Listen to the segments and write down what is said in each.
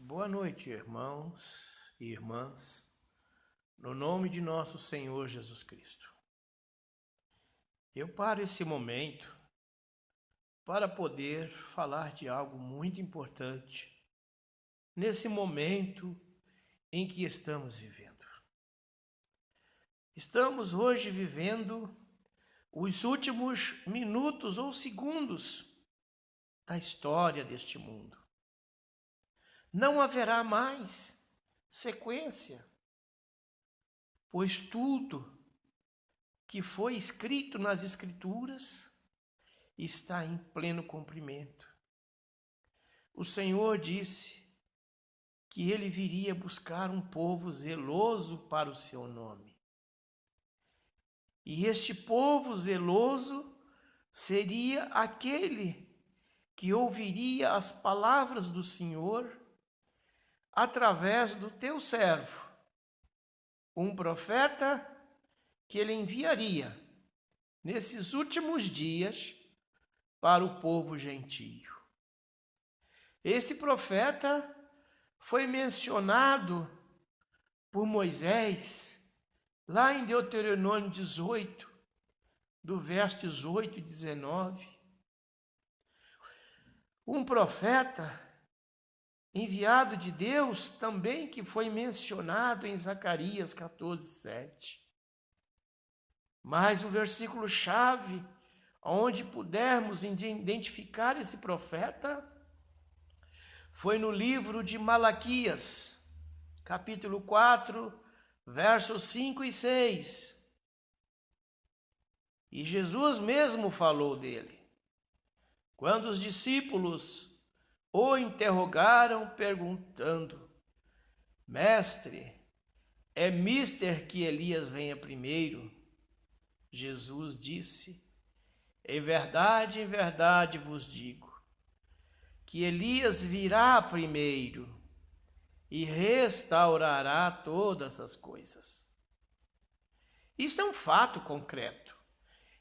Boa noite, irmãos e irmãs, no nome de nosso Senhor Jesus Cristo. Eu paro esse momento para poder falar de algo muito importante nesse momento em que estamos vivendo. Estamos hoje vivendo os últimos minutos ou segundos da história deste mundo. Não haverá mais sequência, pois tudo que foi escrito nas Escrituras está em pleno cumprimento. O Senhor disse que Ele viria buscar um povo zeloso para o seu nome. E este povo zeloso seria aquele que ouviria as palavras do Senhor através do teu servo, um profeta que ele enviaria nesses últimos dias para o povo gentio. Esse profeta foi mencionado por Moisés lá em Deuteronômio 18, do verso 18 e 19. Um profeta enviado de Deus também que foi mencionado em Zacarias 14:7. Mas o versículo-chave, onde pudermos identificar esse profeta, foi no livro de Malaquias, capítulo 4, versos 5 e 6. E Jesus mesmo falou dele. Quando os discípulos o interrogaram perguntando: Mestre, é mister que Elias venha primeiro? Jesus disse: em verdade vos digo, que Elias virá primeiro e restaurará todas as coisas. Isto é um fato concreto.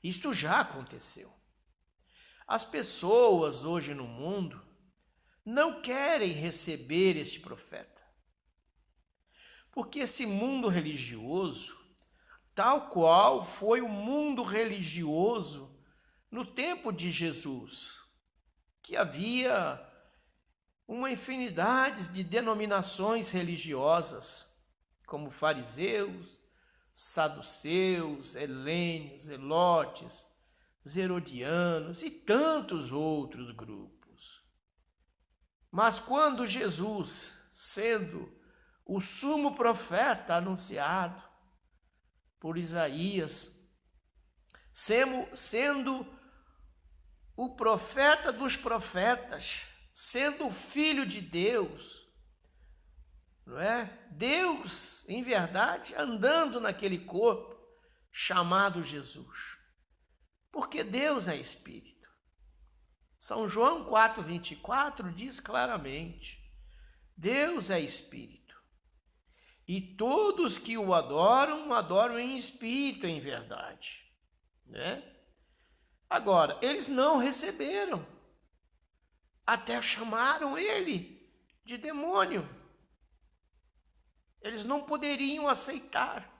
Isto já aconteceu. As pessoas hoje no mundo não querem receber este profeta, porque esse mundo religioso, tal qual foi o mundo religioso no tempo de Jesus, que havia uma infinidade de denominações religiosas, como fariseus, saduceus, helênios, zelotes, herodianos e tantos outros grupos. Mas quando Jesus, sendo o sumo profeta anunciado por Isaías, sendo o profeta dos profetas, sendo o Filho de Deus, não é? Deus, em verdade, andando naquele corpo chamado Jesus. Porque Deus é Espírito. São João 4:24 diz claramente: Deus é Espírito. E todos que o adoram, adoram em espírito, em verdade. Né? Agora, eles não receberam. Até chamaram ele de demônio. Eles não poderiam aceitar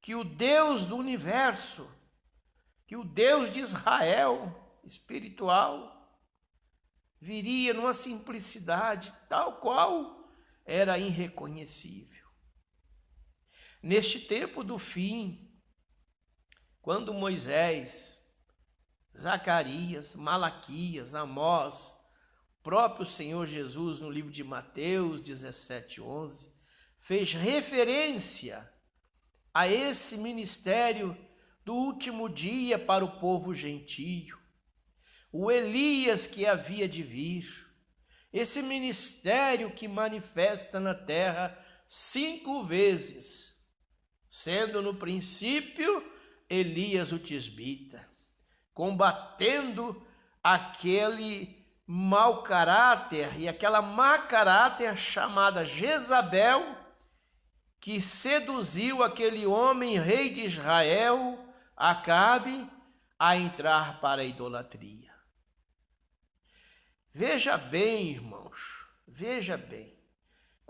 que o Deus do universo, que o Deus de Israel espiritual, viria numa simplicidade tal qual era irreconhecível. Neste tempo do fim, quando Moisés, Zacarias, Malaquias, Amós, próprio Senhor Jesus, no livro de Mateus 17:11, fez referência a esse ministério do último dia para o povo gentio, o Elias que havia de vir, esse ministério que manifesta na terra 5 vezes, sendo no princípio Elias o tisbita, combatendo aquele mau caráter e aquela má caráter chamada Jezabel, que seduziu aquele homem, rei de Israel, Acabe, a entrar para a idolatria. Veja bem, irmãos, veja bem.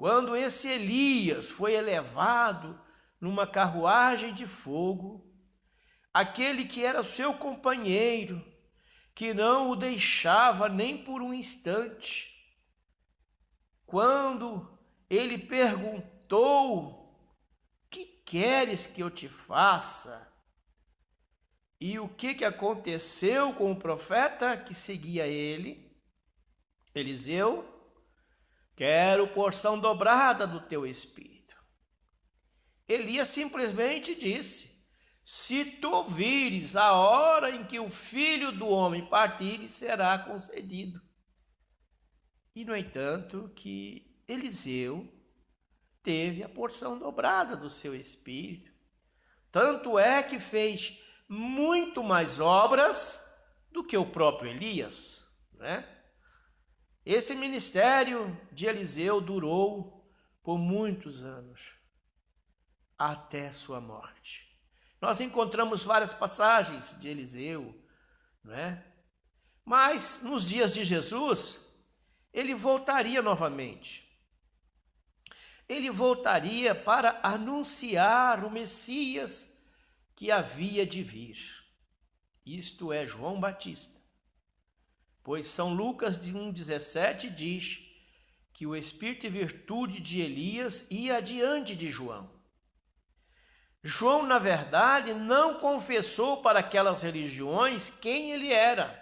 quando esse Elias foi elevado numa carruagem de fogo, aquele que era seu companheiro, que não o deixava nem por um instante, quando ele perguntou: que queres que eu te faça? E o que aconteceu com o profeta que seguia ele? Eliseu: quero porção dobrada do teu espírito. Elias simplesmente disse: se tu vires a hora em que o filho do homem partir, será concedido. E, no entanto, que Eliseu teve a porção dobrada do seu espírito. Tanto é que fez muito mais obras do que o próprio Elias, né? Esse ministério de Eliseu durou por muitos anos, até sua morte. Nós encontramos várias passagens de Eliseu, não é? Mas nos dias de Jesus, ele voltaria novamente. Ele voltaria para anunciar o Messias que havia de vir. Isto é João Batista. Pois São Lucas 1,17 diz que o espírito e virtude de Elias ia adiante de João. João, na verdade, não confessou para aquelas religiões quem ele era.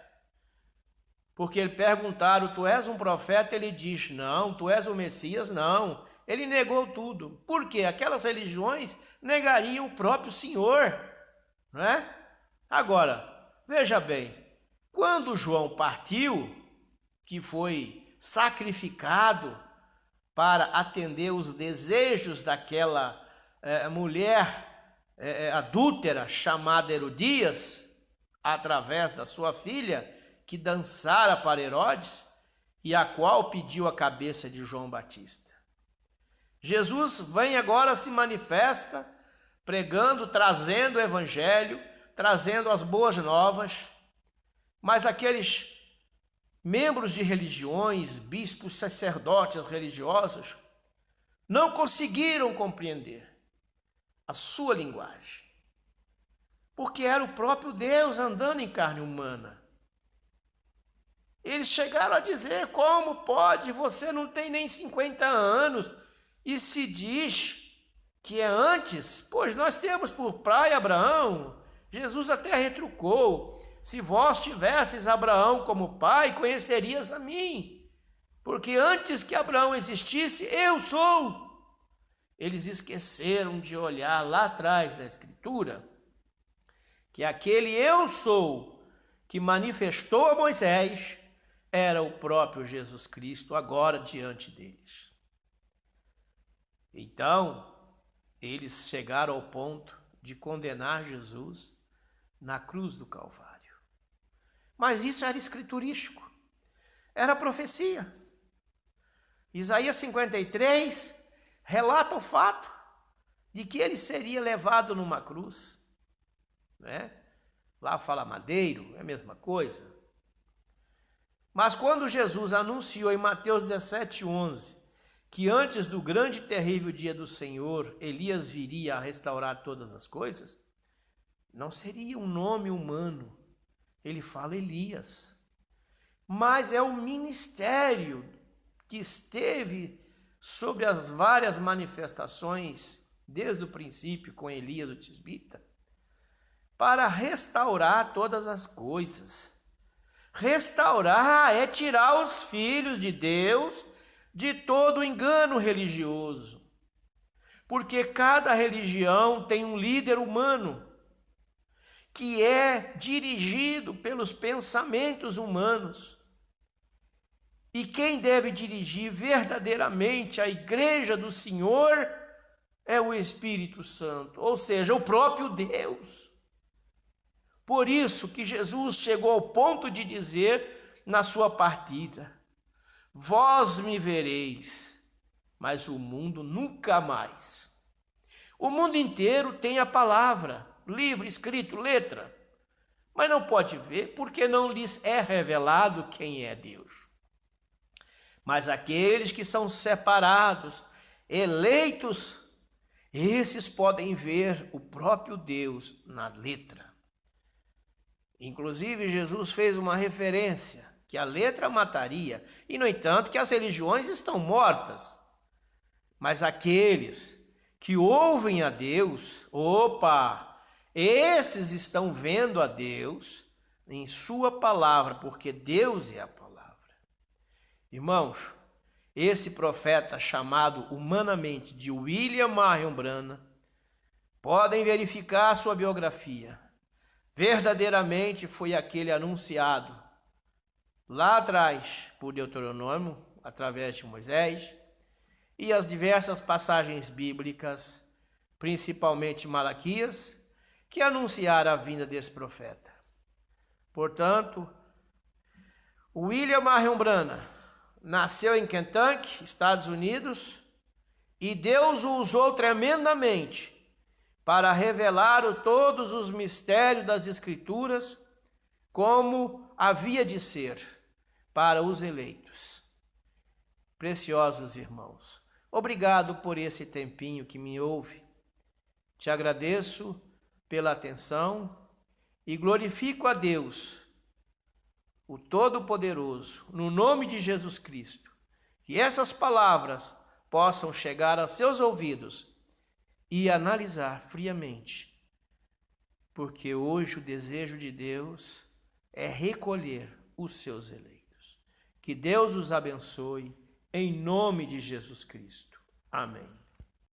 Porque ele perguntaram: tu és um profeta? Ele diz: não. Tu és o Messias? Não. Ele negou tudo. Por quê? Aquelas religiões negariam o próprio Senhor, não é? Agora, veja bem, quando João partiu, que foi sacrificado para atender os desejos daquela mulher adúltera chamada Herodias, através da sua filha, que dançara para Herodes, e a qual pediu a cabeça de João Batista. Jesus vem agora, se manifesta, pregando, trazendo o evangelho, trazendo as boas novas, mas aqueles membros de religiões, bispos, sacerdotes religiosos, não conseguiram compreender a sua linguagem, porque era o próprio Deus andando em carne humana. Eles chegaram a dizer: como pode? Você não tem nem 50 anos e se diz que é antes? Pois nós temos por pai Abraão. Jesus até retrucou: se vós tivesses Abraão como pai, conhecerias a mim, porque antes que Abraão existisse, eu sou. Eles esqueceram de olhar lá atrás da Escritura que aquele eu sou que manifestou a Moisés era o próprio Jesus Cristo agora diante deles. Então, eles chegaram ao ponto de condenar Jesus na cruz do Calvário. Mas isso era escriturístico, era profecia. Isaías 53 relata o fato de que ele seria levado numa cruz, né? Lá fala madeiro, é a mesma coisa. Mas quando Jesus anunciou em Mateus 17:11 que antes do grande e terrível dia do Senhor, Elias viria a restaurar todas as coisas, não seria um nome humano. Ele fala Elias. Mas é o ministério que esteve sobre as várias manifestações, desde o princípio com Elias o tisbita, para restaurar todas as coisas. Restaurar é tirar os filhos de Deus de todo engano religioso. Porque cada religião tem um líder humano que é dirigido pelos pensamentos humanos. E quem deve dirigir verdadeiramente a igreja do Senhor é o Espírito Santo, ou seja, o próprio Deus. Por isso que Jesus chegou ao ponto de dizer na sua partida: vós me vereis, mas o mundo nunca mais. O mundo inteiro tem a palavra, livro, escrito, letra, mas não pode ver porque não lhes é revelado quem é Deus. Mas aqueles que são separados eleitos, esses podem ver o próprio Deus na letra. Inclusive, Jesus fez uma referência que a letra mataria, e no entanto que as religiões estão mortas. Mas aqueles que ouvem a Deus, esses estão vendo a Deus em sua palavra, porque Deus é a palavra. Irmãos, esse profeta chamado humanamente de William Marion Branham, podem verificar sua biografia. Verdadeiramente foi aquele anunciado lá atrás por Deuteronômio, através de Moisés, e as diversas passagens bíblicas, principalmente Malaquias, que anunciaram a vinda desse profeta. Portanto, William Marion Branham nasceu em Kentucky, Estados Unidos, e Deus o usou tremendamente para revelar todos os mistérios das Escrituras, como havia de ser para os eleitos. Preciosos irmãos, obrigado por esse tempinho que me ouve. Te agradeço pela atenção e glorifico a Deus, o Todo-Poderoso, no nome de Jesus Cristo, que essas palavras possam chegar a seus ouvidos e analisar friamente, porque hoje o desejo de Deus é recolher os seus eleitos. Que Deus os abençoe, em nome de Jesus Cristo. Amém.